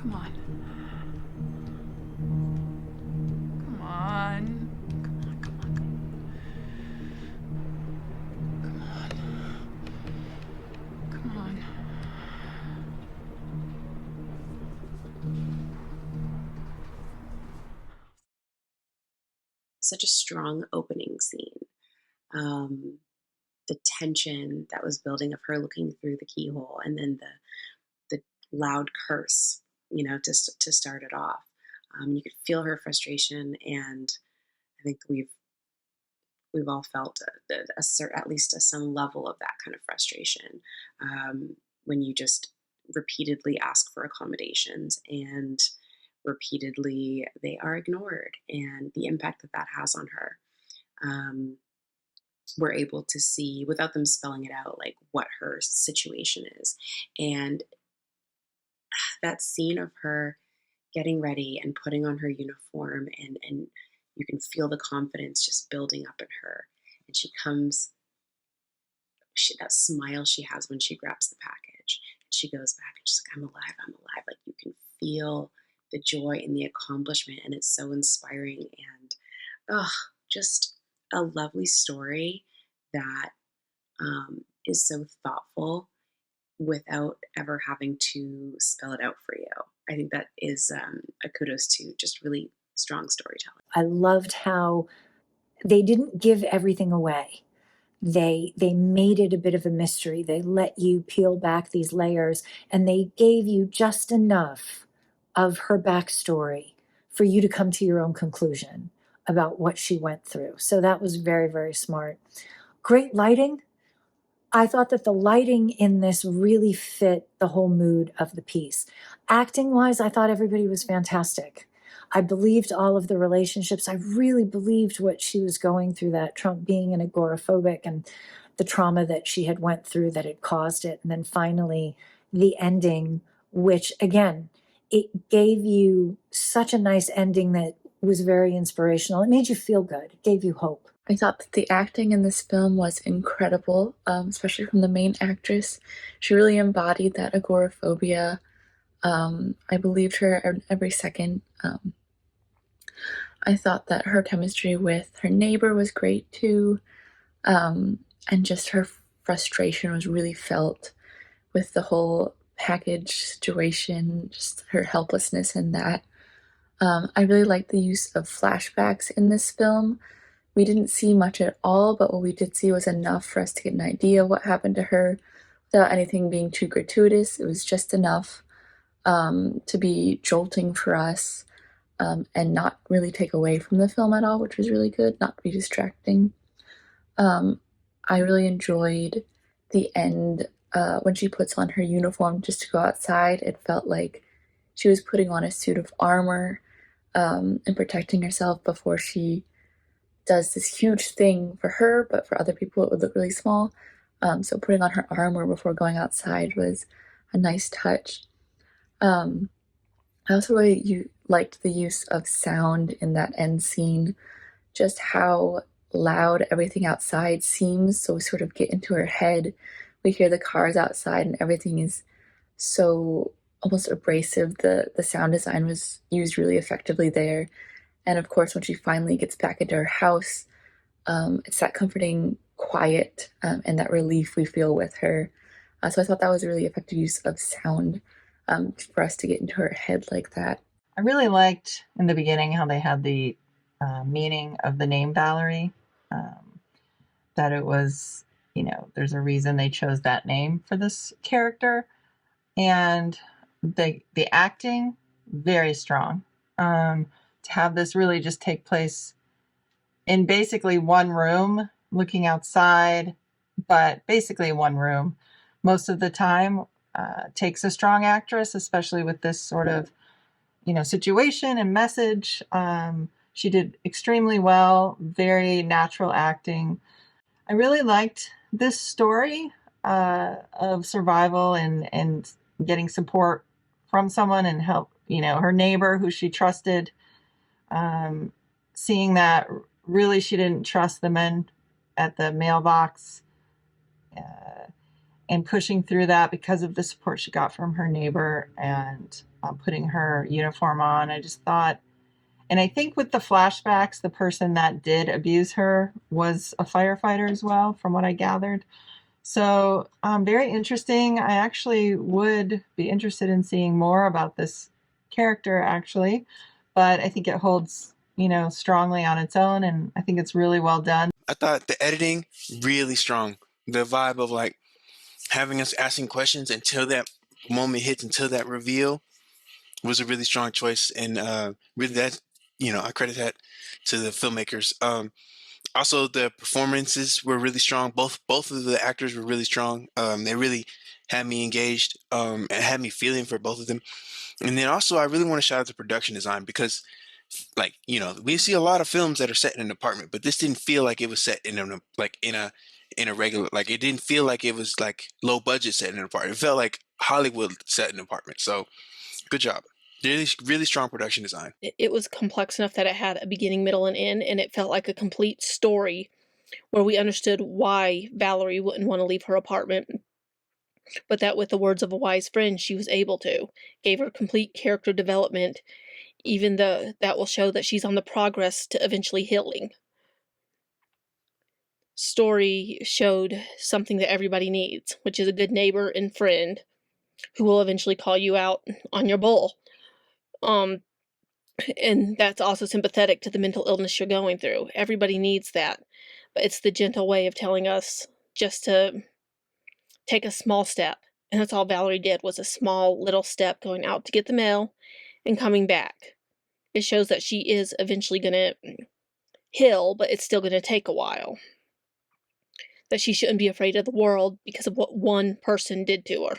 Come on. Come on. Come on, come on, come on. Come on. Such a strong opening scene. Um, the tension that was building of her looking through the keyhole, and then the loud curse, to start it off. You could feel her frustration, and I think we've all felt at least some level of that kind of frustration, when you just repeatedly ask for accommodations and repeatedly they are ignored, and the impact that that has on her. Um, we're able to see, without them spelling it out, like what her situation is. And that scene of her getting ready and putting on her uniform, and you can feel the confidence just building up in her, and she comes, that smile she has when she grabs the package, and she goes back and she's like, I'm alive, like you can feel the joy and the accomplishment, and it's so inspiring. And just a lovely story that is so thoughtful without ever having to spell it out for you. I think that is a kudos to just really strong storytelling. I loved how they didn't give everything away. They made it a bit of a mystery. They let you peel back these layers, and they gave you just enough of her backstory for you to come to your own conclusion about what she went through. So that was very, very smart. Great lighting. I thought that the lighting in this really fit the whole mood of the piece. Acting wise, I thought everybody was fantastic. I believed all of the relationships. I really believed what she was going through, that Trump being an agoraphobic and the trauma that she had went through that had caused it. And then finally the ending, which again, it gave you such a nice ending that was very inspirational. It made you feel good. It gave you hope. I thought that the acting in this film was incredible, especially from the main actress. She really embodied that agoraphobia. I believed her every second. I thought that her chemistry with her neighbor was great too, and just her frustration was really felt with the whole package situation, just her helplessness in that. I really liked the use of flashbacks in this film. We didn't see much at all, but what we did see was enough for us to get an idea of what happened to her without anything being too gratuitous. It was just enough to be jolting for us, and not really take away from the film at all, which was really good, not be distracting. I really enjoyed the end when she puts on her uniform just to go outside. It felt like she was putting on a suit of armor, and protecting herself before she does this huge thing for her, but for other people it would look really small. So putting on her armor before going outside was a nice touch. I also really liked the use of sound in that end scene, just how loud everything outside seems. So we sort of get into her head. We hear the cars outside, and everything is so almost abrasive. The sound design was used really effectively there. And of course, when she finally gets back into her house, it's that comforting quiet, and that relief we feel with her. So I thought that was a really effective use of sound, for us to get into her head like that. I really liked in the beginning how they had the meaning of the name Valerie, that it was, there's a reason they chose that name for this character. And the acting, very strong. To have this really just take place in basically one room, looking outside, but basically one room most of the time, takes a strong actress, especially with this sort of, situation and message. She did extremely well, very natural acting. I really liked this story of survival and getting support from someone and help, her neighbor who she trusted, seeing that really she didn't trust the men at the mailbox, and pushing through that because of the support she got from her neighbor and putting her uniform on. I just thought, and I think with the flashbacks, the person that did abuse her was a firefighter as well, from what I gathered. So very interesting. I actually would be interested in seeing more about this character, actually, but I think it holds, strongly on its own, and I think it's really well done. I thought the editing really strong. The vibe of like having us asking questions until that moment hits, until that reveal, was a really strong choice, and really that I credit that to the filmmakers. Also, the performances were really strong. Both of the actors were really strong. They really had me engaged, and had me feeling for both of them. And then also, I really want to shout out the production design because, we see a lot of films that are set in an apartment, but this didn't feel like it was set in a regular, like it didn't feel like it was like low budget set in an apartment. It felt like Hollywood set in an apartment. So, good job. Really, really strong production design. It was complex enough that it had a beginning, middle, and end, and it felt like a complete story where we understood why Valerie wouldn't want to leave her apartment, but that with the words of a wise friend, she was able to. Gave her complete character development, even though that will show that she's on the progress to eventually healing. Story showed something that everybody needs, which is a good neighbor and friend who will eventually call you out on your bull. And that's also sympathetic to the mental illness you're going through. Everybody needs that. But it's the gentle way of telling us just to take a small step. And that's all Valerie did, was a small little step, going out to get the mail and coming back. It shows that she is eventually going to heal, but it's still going to take a while. That she shouldn't be afraid of the world because of what one person did to her.